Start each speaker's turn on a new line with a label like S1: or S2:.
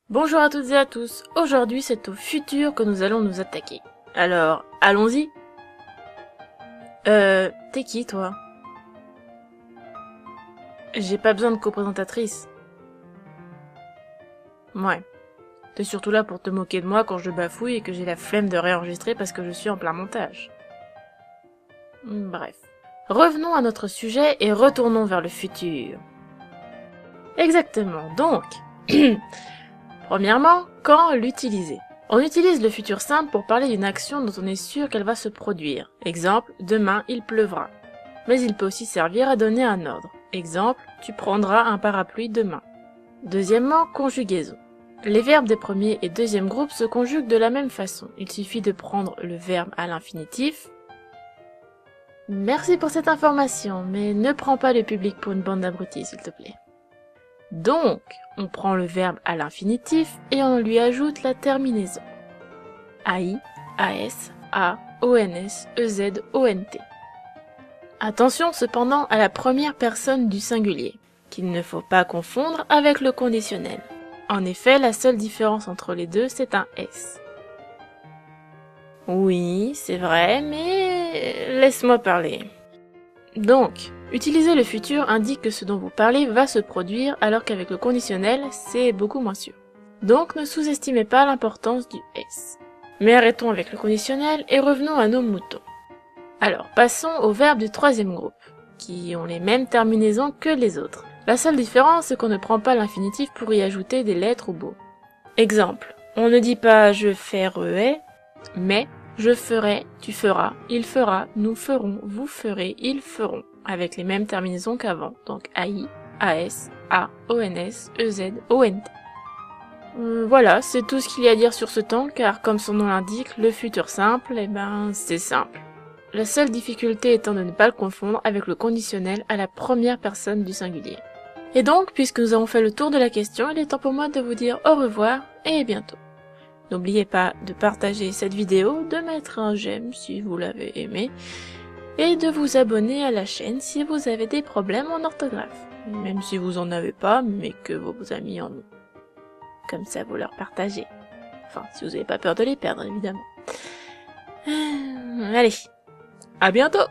S1: Bonjour à toutes et à tous, aujourd'hui c'est au futur que nous allons nous attaquer. Alors, allons-y. T'es qui toi? J'ai pas besoin de coprésentatrice. Ouais. T'es surtout là pour te moquer de moi quand je bafouille et que j'ai la flemme de réenregistrer parce que je suis en plein montage. Bref. Revenons à notre sujet et retournons vers le futur. Exactement, donc... Premièrement, quand l'utiliser? On utilise le futur simple pour parler d'une action dont on est sûr qu'elle va se produire. Exemple, demain il pleuvra. Mais il peut aussi servir à donner un ordre. Exemple, tu prendras un parapluie demain. Deuxièmement, conjugaison. Les verbes des premier et deuxième groupes se conjuguent de la même façon. Il suffit de prendre le verbe à l'infinitif. Merci pour cette information, mais ne prends pas le public pour une bande d'abrutis, s'il te plaît. Donc, on prend le verbe à l'infinitif et on lui ajoute la terminaison. AI, AS, A, ONS, EZ, ONT. Attention cependant à la première personne du singulier, qu'il ne faut pas confondre avec le conditionnel. En effet, la seule différence entre les deux, c'est un S. Oui, c'est vrai, mais laisse-moi parler. Donc, utiliser le futur indique que ce dont vous parlez va se produire alors qu'avec le conditionnel, c'est beaucoup moins sûr. Donc ne sous-estimez pas l'importance du S. Mais arrêtons avec le conditionnel et revenons à nos moutons. Alors, passons aux verbes du troisième groupe, qui ont les mêmes terminaisons que les autres. La seule différence, c'est qu'on ne prend pas l'infinitif pour y ajouter des lettres ou mots. Exemple, on ne dit pas « je ferai », mais je ferai, tu feras, il fera, nous ferons, vous ferez, ils feront, avec les mêmes terminaisons qu'avant, donc AI, AS, A, ONS, EZ, ONT. Voilà, c'est tout ce qu'il y a à dire sur ce temps, car comme son nom l'indique, le futur simple, c'est simple. La seule difficulté étant de ne pas le confondre avec le conditionnel à la première personne du singulier. Et donc, puisque nous avons fait le tour de la question, il est temps pour moi de vous dire au revoir et à bientôt. N'oubliez pas de partager cette vidéo, de mettre un j'aime si vous l'avez aimé, et de vous abonner à la chaîne si vous avez des problèmes en orthographe, même si vous en avez pas, mais que vos amis en ont. Comme ça, vous leur partagez. Enfin, si vous n'avez pas peur de les perdre, évidemment. Allez, à bientôt!